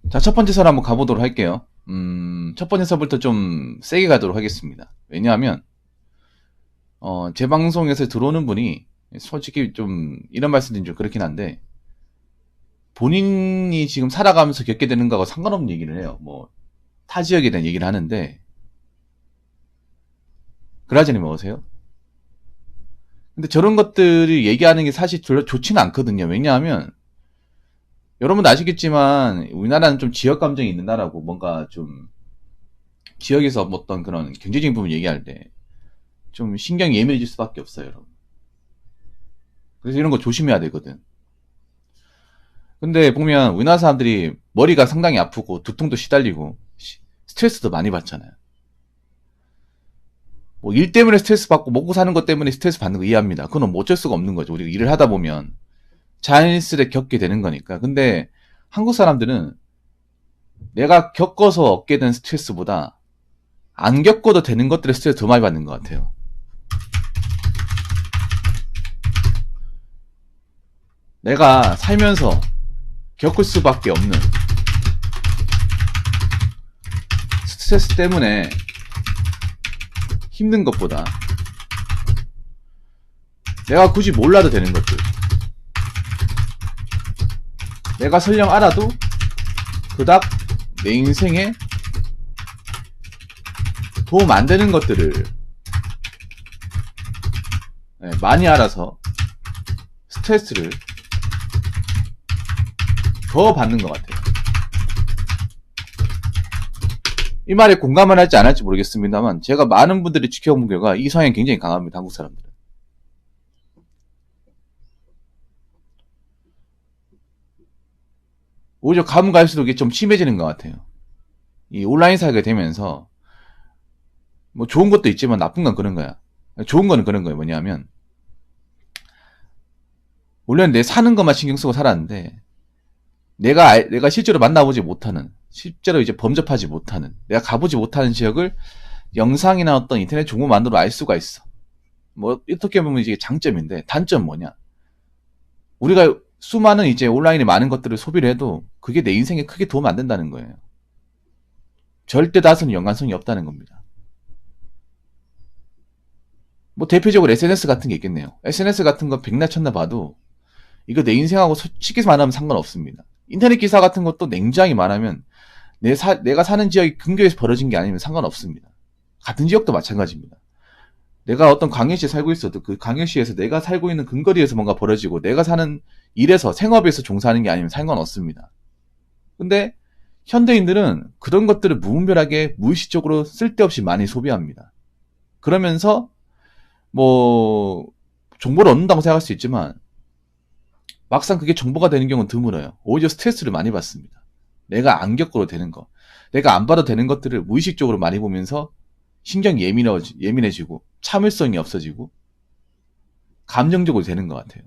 자, 첫 번째 설 한번 가보도록 할게요. 첫 번째 설부터 좀 세게 가도록 하겠습니다. 왜냐하면, 제 방송에서 들어오는 분이, 솔직히 좀, 이런 말씀드리면 좀 그렇긴 한데, 본인이 지금 살아가면서 겪게 되는 거하고 상관없는 얘기를 해요. 뭐, 타 지역에 대한 얘기를 하는데, 그라지님 어서세요? 근데 저런 것들을 얘기하는 게 사실 별로 좋지는 않거든요. 왜냐하면, 여러분도 아시겠지만, 우리나라는 좀 지역 감정이 있는 나라고, 뭔가 좀, 지역에서 어떤 그런 경제적인 부분 얘기할 때, 좀 신경이 예민해질 수밖에 없어요, 여러분. 그래서 이런 거 조심해야 되거든. 근데 보면 우리나라 사람들이 머리가 상당히 아프고 두통도 시달리고 스트레스도 많이 받잖아요. 뭐 일 때문에 스트레스 받고 먹고 사는 것 때문에 스트레스 받는 거 이해합니다. 그건 뭐 어쩔 수가 없는 거죠. 우리가 일을 하다 보면 자연스레 겪게 되는 거니까. 근데 한국 사람들은 내가 겪어서 얻게 된 스트레스보다 안 겪어도 되는 것들의 스트레스 더 많이 받는 것 같아요. 내가 살면서 겪을 수밖에 없는 스트레스 때문에 힘든 것보다 내가 굳이 몰라도 되는 것들, 내가 설령 알아도 그닥 내 인생에 도움 안 되는 것들을 많이 알아서 스트레스를 더 받는 것 같아요. 이 말에 공감을 할지 안 할지 모르겠습니다만 제가 많은 분들이 지켜본 결과 이 성향이 굉장히 강합니다. 한국 사람들은. 오히려 가면 갈수록 이게 좀 심해지는 것 같아요. 이 온라인 사회가 되면서 뭐 좋은 것도 있지만 나쁜 건 그런 거야. 좋은 거는 그런 거예요. 뭐냐면 원래는 내 사는 것만 신경 쓰고 살았는데 내가 실제로 만나보지 못하는, 실제로 이제 범접하지 못하는, 내가 가보지 못하는 지역을 영상이나 어떤 인터넷 정보만으로 알 수가 있어. 뭐 어떻게 보면 이게 장점인데 단점 뭐냐? 우리가 수많은 이제 온라인에 많은 것들을 소비를 해도 그게 내 인생에 크게 도움 안 된다는 거예요. 절대 다수는 연관성이 없다는 겁니다. 뭐 대표적으로 SNS 같은 게 있겠네요. SNS 같은 거 백나 천나 봐도 이거 내 인생하고 솔직히 말하면 상관없습니다. 인터넷 기사 같은 것도 냉정하게 말하면 내가 사는 지역이 근교에서 벌어진 게 아니면 상관없습니다. 같은 지역도 마찬가지입니다. 내가 어떤 광역시에 살고 있어도 그 광역시에서 내가 살고 있는 근거리에서 뭔가 벌어지고 내가 사는 일에서 생업에서 종사하는 게 아니면 상관없습니다. 근데 현대인들은 그런 것들을 무분별하게 무의식적으로 쓸데없이 많이 소비합니다. 그러면서 뭐 정보를 얻는다고 생각할 수 있지만 막상 그게 정보가 되는 경우는 드물어요. 오히려 스트레스를 많이 받습니다. 내가 안 겪어도 되는 거, 내가 안 봐도 되는 것들을 무의식적으로 많이 보면서 신경이 예민해지고 참을성이 없어지고 감정적으로 되는 것 같아요.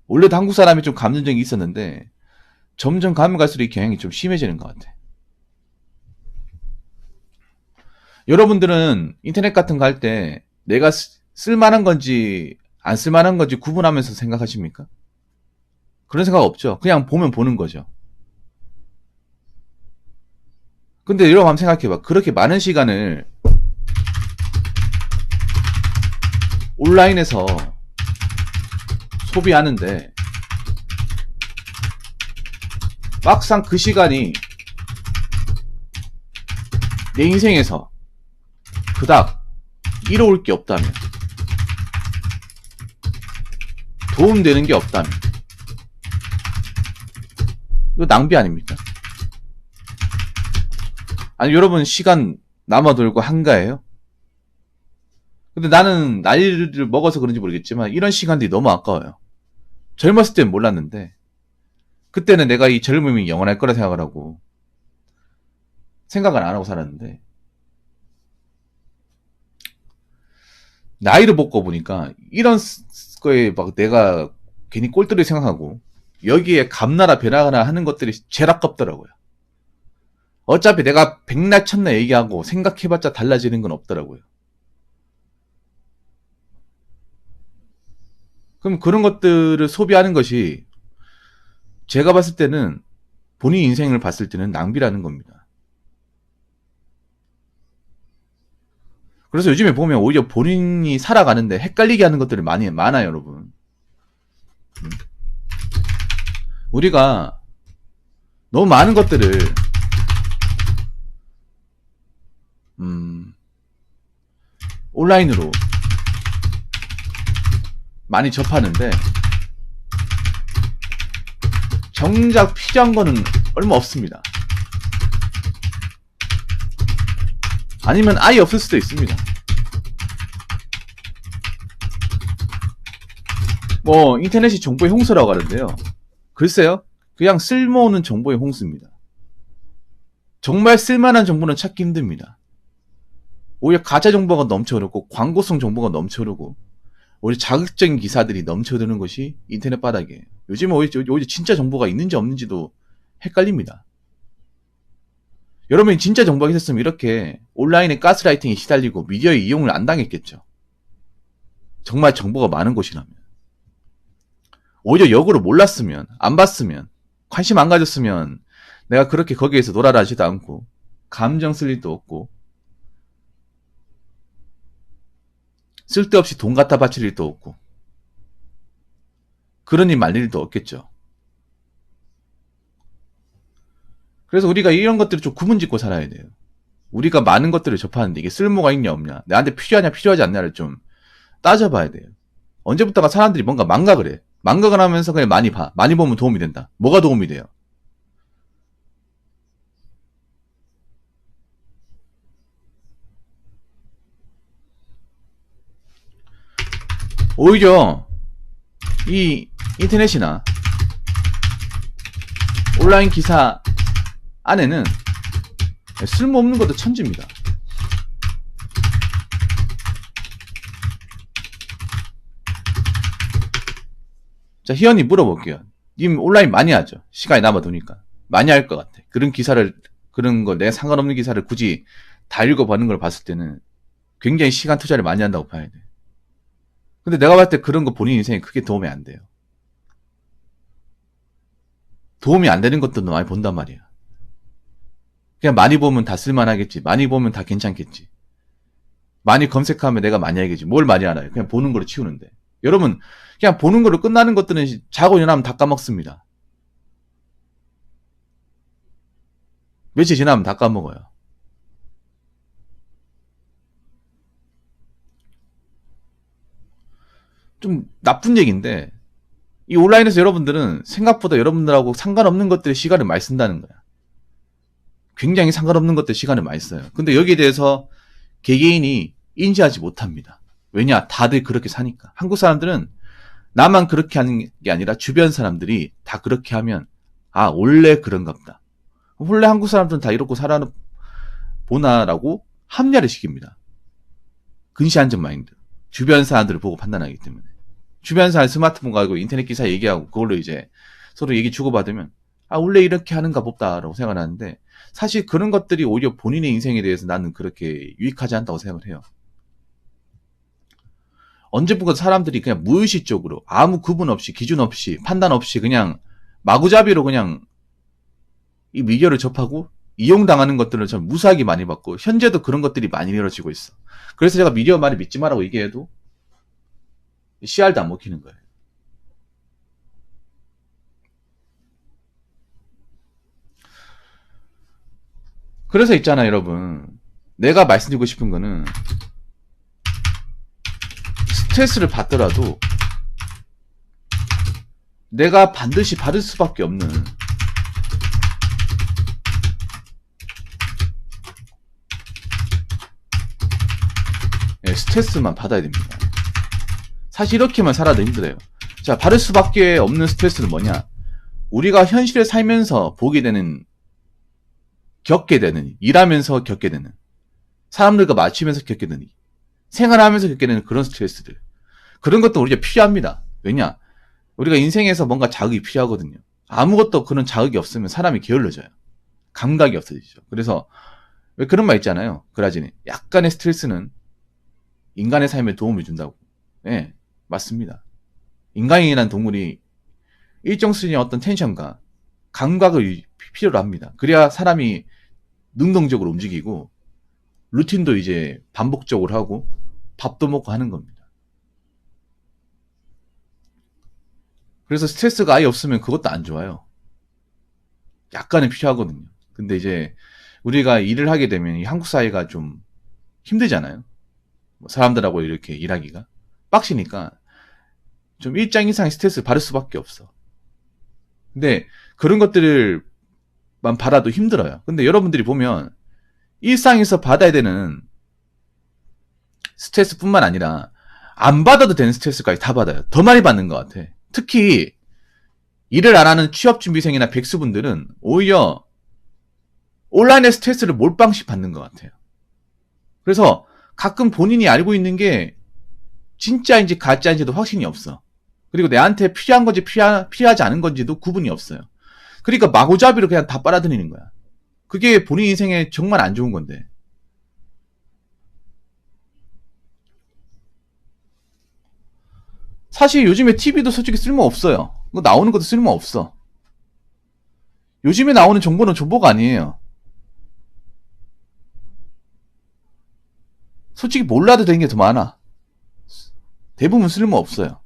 원래도 한국 사람이 좀 감정적이 있었는데 점점 가면 갈수록 이 경향이 좀 심해지는 것 같아. 여러분들은 인터넷 같은 거 할 때 내가 쓸만한 건지 안 쓸만한 건지 구분하면서 생각하십니까? 그런 생각 없죠. 그냥 보면 보는 거죠. 근데 여러분 한번 생각해봐. 그렇게 많은 시간을 온라인에서 소비하는데 막상 그 시간이 내 인생에서 그닥 이로울 게 없다면, 도움되는 게 없다면 이거 낭비 아닙니까? 아니 여러분 시간 남아돌고 한가해요? 근데 나는 나이를 먹어서 그런지 모르겠지만 이런 시간들이 너무 아까워요. 젊었을 땐 몰랐는데 그때는 내가 이 젊음이 영원할 거라 생각을 하고 생각을 안 하고 살았는데 나이를 먹고 보니까 이런 거에 막 내가 괜히 꼴뚜리 생각하고 여기에 감나라 벼나가나 하는 것들이 제일 아깝더라고요. 어차피 내가 백날 천날 얘기하고 생각해봤자 달라지는 건 없더라고요. 그럼 그런 것들을 소비하는 것이 제가 봤을 때는 본인 인생을 봤을 때는 낭비라는 겁니다. 그래서 요즘에 보면 오히려 본인이 살아가는데 헷갈리게 하는 것들이 많아요, 여러분. 우리가 너무 많은 것들을 온라인으로 많이 접하는데 정작 필요한 거는 얼마 없습니다. 아니면 아예 없을 수도 있습니다. 뭐 인터넷이 정보의 홍수라고 하는데요. 글쎄요, 그냥 쓸모없는 정보의 홍수입니다. 정말 쓸만한 정보는 찾기 힘듭니다. 오히려 가짜 정보가 넘쳐흐르고 광고성 정보가 넘쳐흐르고 오히려 자극적인 기사들이 넘쳐드는 것이 인터넷 바닥이에요. 요즘은 오히려 진짜 정보가 있는지 없는지도 헷갈립니다. 여러분이 진짜 정보가 있었으면 이렇게 온라인에 가스라이팅에 시달리고 미디어의 이용을 안 당했겠죠. 정말 정보가 많은 곳이라면. 오히려 역으로 몰랐으면, 안 봤으면, 관심 안 가졌으면 내가 그렇게 거기에서 놀아나지도 않고 감정 쓸 일도 없고 쓸데없이 돈 갖다 바칠 일도 없고 그러니 말릴 일도 없겠죠. 그래서 우리가 이런 것들을 좀 구분짓고 살아야 돼요. 우리가 많은 것들을 접하는데 이게 쓸모가 있냐 없냐, 나한테 필요하냐 필요하지 않냐를 좀 따져봐야 돼요. 언제부터가 사람들이 뭔가 망각을 해. 망각을 하면서 그냥 많이 봐. 많이 보면 도움이 된다. 뭐가 도움이 돼요? 오히려 이 인터넷이나 온라인 기사 안에는 쓸모없는 것도 천지입니다. 자, 희연이 물어볼게요. 님 온라인 많이 하죠? 시간이 남아도니까. 많이 할 것 같아. 그런 거, 내가 상관없는 기사를 굳이 다 읽어보는 걸 봤을 때는 굉장히 시간 투자를 많이 한다고 봐야 돼. 근데 내가 봤을 때 그런 거 본인 인생에 크게 도움이 안 돼요. 도움이 안 되는 것들도 많이 본단 말이야. 그냥 많이 보면 다 쓸만하겠지. 많이 보면 다 괜찮겠지. 많이 검색하면 내가 많이 알겠지. 뭘 많이 알아요? 그냥 보는 거로 치우는데. 여러분, 그냥 보는 거로 끝나는 것들은 자고 일어나면 다 까먹습니다. 며칠 지나면 다 까먹어요. 좀 나쁜 얘기인데 이 온라인에서 여러분들은 생각보다 여러분들하고 상관없는 것들에 시간을 많이 쓴다는 거야. 굉장히 상관없는 것들에 시간을 많이 써요. 근데 여기에 대해서 개개인이 인지하지 못합니다. 왜냐? 다들 그렇게 사니까. 한국 사람들은 나만 그렇게 하는 게 아니라 주변 사람들이 다 그렇게 하면 아, 원래 그런갑다. 원래 한국 사람들은 다 이렇고 살아보나라고 합리화를 시킵니다. 근시안전 마인드. 주변 사람들을 보고 판단하기 때문에. 주변 사람 스마트폰 가지고 인터넷 기사 얘기하고 그걸로 이제 서로 얘기 주고받으면 아, 원래 이렇게 하는가 봅다라고 생각을 하는데 사실 그런 것들이 오히려 본인의 인생에 대해서 나는 그렇게 유익하지 않다고 생각을 해요. 언제부터 사람들이 그냥 무의식적으로 아무 구분 없이 기준 없이 판단 없이 그냥 마구잡이로 그냥 이 미디어를 접하고 이용당하는 것들을 참 무수하게 많이 받고 현재도 그런 것들이 많이 이루어지고 있어. 그래서 제가 미디어 말을 믿지 마라고 얘기해도 씨알도 안 먹히는 거예요. 그래서 있잖아요, 여러분. 내가 말씀드리고 싶은 거는 스트레스를 받더라도 내가 반드시 받을 수밖에 없는 스트레스만 받아야 됩니다. 사실 이렇게만 살아도 힘들어요. 자, 받을 수밖에 없는 스트레스는 뭐냐? 우리가 현실에 살면서 보게 되는, 겪게 되는, 일하면서 겪게 되는, 사람들과 마주치면서 겪게 되는, 생활하면서 겪게 되는 그런 스트레스들. 그런 것도 우리가 필요합니다. 왜냐? 우리가 인생에서 뭔가 자극이 필요하거든요. 아무것도 그런 자극이 없으면 사람이 게을러져요. 감각이 없어지죠. 그래서 왜 그런 말 있잖아요. 그라지는 약간의 스트레스는 인간의 삶에 도움을 준다고. 네, 맞습니다. 인간이라는 동물이 일정 수준의 어떤 텐션과 감각을 필요로 합니다. 그래야 사람이 능동적으로 움직이고 루틴도 이제 반복적으로 하고 밥도 먹고 하는 겁니다. 그래서 스트레스가 아예 없으면 그것도 안 좋아요. 약간은 필요하거든요. 근데 이제 우리가 일을 하게 되면 이 한국 사회가 좀 힘들잖아요. 뭐 사람들하고 이렇게 일하기가 빡시니까 좀 일정 이상의 스트레스를 받을 수밖에 없어. 근데 그런 것들만 받아도 힘들어요. 근데 여러분들이 보면 일상에서 받아야 되는 스트레스뿐만 아니라 안 받아도 되는 스트레스까지 다 받아요. 더 많이 받는 것 같아. 특히 일을 안 하는 취업준비생이나 백수분들은 오히려 온라인의 스트레스를 몰빵씩 받는 것 같아요. 그래서 가끔 본인이 알고 있는 게 진짜인지 가짜인지도 확신이 없어. 그리고 내한테 필요한 건지 필요하지 않은 건지도 구분이 없어요. 그러니까 마구잡이로 그냥 다 빨아들이는 거야. 그게 본인 인생에 정말 안 좋은 건데. 사실 요즘에 TV도 솔직히 쓸모 없어요. 나오는 것도 쓸모 없어. 요즘에 나오는 정보는 정보가 아니에요. 솔직히 몰라도 되는 게 더 많아. 대부분 쓸모 없어요.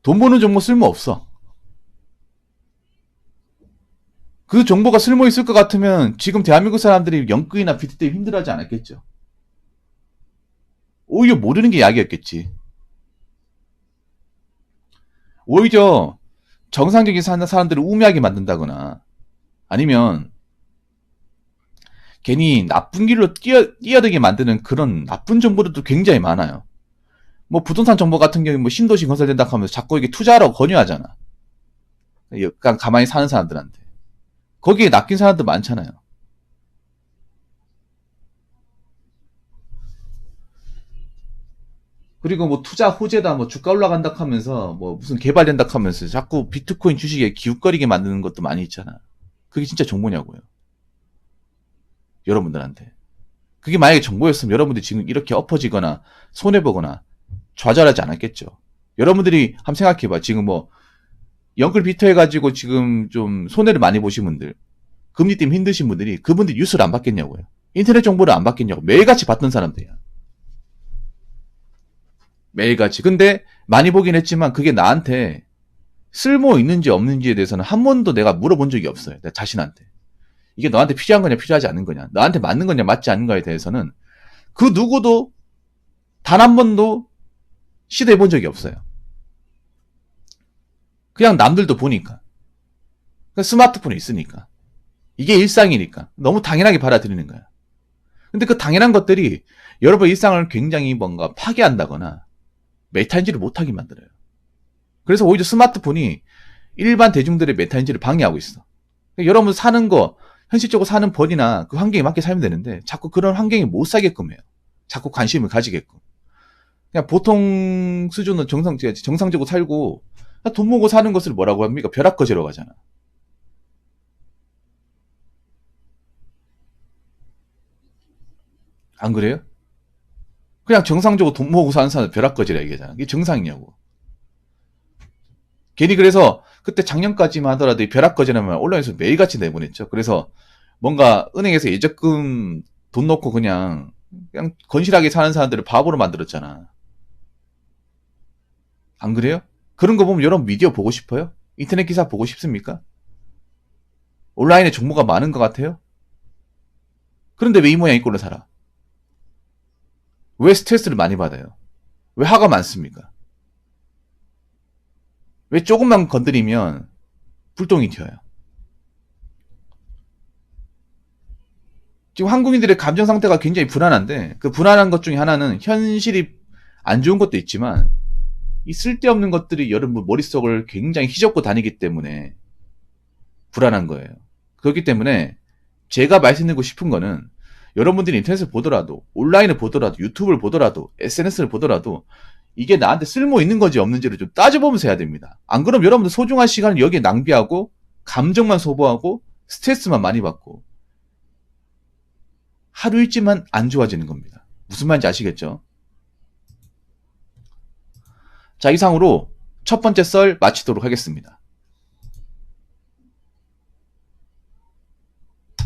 돈 버는 정보 쓸모 없어. 그 정보가 쓸모 있을 것 같으면 지금 대한민국 사람들이 연끌이나 비트 때문에 힘들어하지 않았겠죠. 오히려 모르는 게 약이었겠지. 오히려 정상적인 사람들을 우매하게 만든다거나 아니면 괜히 나쁜 길로 뛰어들게 만드는 그런 나쁜 정보들도 굉장히 많아요. 뭐 부동산 정보 같은 경우에 뭐 신도시 건설된다 하면서 자꾸 이게 투자하라고 권유하잖아. 약간 가만히 사는 사람들한테. 거기에 낚인 사람들 많잖아요. 그리고 뭐 투자 호재다, 뭐 주가 올라간다 하면서 뭐 무슨 개발된다 하면서 자꾸 비트코인 주식에 기웃거리게 만드는 것도 많이 있잖아. 그게 진짜 정보냐고요. 여러분들한테. 그게 만약에 정보였으면 여러분들이 지금 이렇게 엎어지거나 손해보거나 좌절하지 않았겠죠. 여러분들이 한번 생각해봐. 지금 뭐 영끌 비트 해가지고 지금 좀 손해를 많이 보신 분들, 금리 때문에 힘드신 분들이 그분들 뉴스를 안 받겠냐고요. 인터넷 정보를 안 받겠냐고. 매일같이 받던 사람들이야. 매일같이. 근데 많이 보긴 했지만 그게 나한테 쓸모 있는지 없는지에 대해서는 한 번도 내가 물어본 적이 없어요. 내 자신한테. 이게 너한테 필요한 거냐 필요하지 않은 거냐, 너한테 맞는 거냐 맞지 않는 거에 대해서는 그 누구도 단 한 번도 시도해 본 적이 없어요. 그냥 남들도 보니까. 스마트폰이 있으니까. 이게 일상이니까. 너무 당연하게 받아들이는 거야. 근데 그 당연한 것들이 여러분 일상을 굉장히 뭔가 파괴한다거나 메타인지를 못하게 만들어요. 그래서 오히려 스마트폰이 일반 대중들의 메타인지를 방해하고 있어. 그러니까 여러분 사는 거, 현실적으로 사는 벌이나 그 환경에 맞게 살면 되는데 자꾸 그런 환경에 못 살게끔 해요. 자꾸 관심을 가지게끔. 그냥 보통 수준은 정상적으로 살고 돈 모으고 사는 것을 뭐라고 합니까? 벼락거지라고 하잖아. 안 그래요? 그냥 정상적으로 돈 모으고 사는 사람을 벼락거지라 얘기하잖아. 이게 정상이냐고. 괜히 그래서 그때 작년까지만 하더라도 벼락거지라면 온라인에서 매일같이 내보냈죠. 그래서 뭔가 은행에서 예적금 돈 넣고 그냥 건실하게 사는 사람들을 바보로 만들었잖아. 안 그래요? 그런 거 보면 여러분 미디어 보고 싶어요? 인터넷 기사 보고 싶습니까? 온라인에 정보가 많은 것 같아요? 그런데 왜 이 모양 이 꼴로 살아? 왜 스트레스를 많이 받아요? 왜 화가 많습니까? 왜 조금만 건드리면 불똥이 튀어요? 지금 한국인들의 감정 상태가 굉장히 불안한데 그 불안한 것 중에 하나는 현실이 안 좋은 것도 있지만 이 쓸데없는 것들이 여러분 머릿속을 굉장히 휘젓고 다니기 때문에 불안한 거예요. 그렇기 때문에 제가 말씀드리고 싶은 거는 여러분들이 인터넷을 보더라도 온라인을 보더라도 유튜브를 보더라도 SNS를 보더라도 이게 나한테 쓸모 있는 건지 없는지를 좀 따져보면서 해야 됩니다. 안 그러면 여러분들 소중한 시간을 여기에 낭비하고 감정만 소모하고 스트레스만 많이 받고 하루 일지만 안 좋아지는 겁니다. 무슨 말인지 아시겠죠? 자, 이상으로 첫 번째 썰 마치도록 하겠습니다.